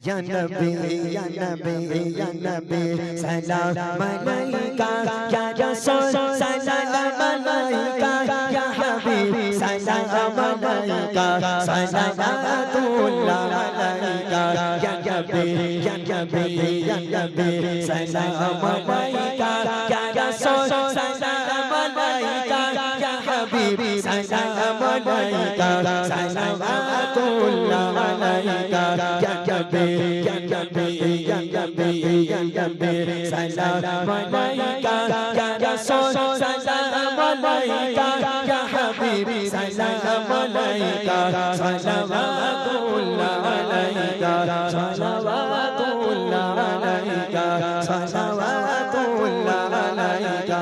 Ya Nabi, Ya Nabi, Ya Nabi, salam alaika, Ya Rasul, salam alaika, Ya Habib, salam alaika, salatullah alaika, Ya Nabi, Ya Nabi, Ya Nabi, salam alaika, Ya Rasul, salam alaika, Ya Habib, salam alaika, salatullah alaika, Ya Nabi, Ya Nabi, Ya Nabi, Ya Nabi, salam alaika, Ya Rasul, salam alaika, Ya Habib, salam alaika, salawatullah alaika, salawatullah alaika, salawatullah alaika.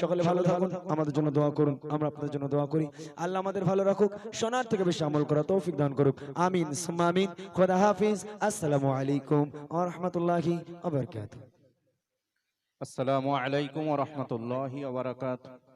সকলে ভালো থাকুন আমাদের জন্য দোয়া করুন আমরা আপনাদের জন্য দোয়া করি আল্লাহ আমাদের ভালো রাখুক শোনার থেকে বেশি আমল করার তৌফিক দান করুক আমিন সুম্মা আমিন খোদা হাফেজ আসসালামু আলাইকুম ওয়া রাহমাতুল্লাহি ওয়া বারাকাতুহু আসসালামু আলাইকুম ওয়া রাহমাতুল্লাহি ওয়া বারাকাতুহু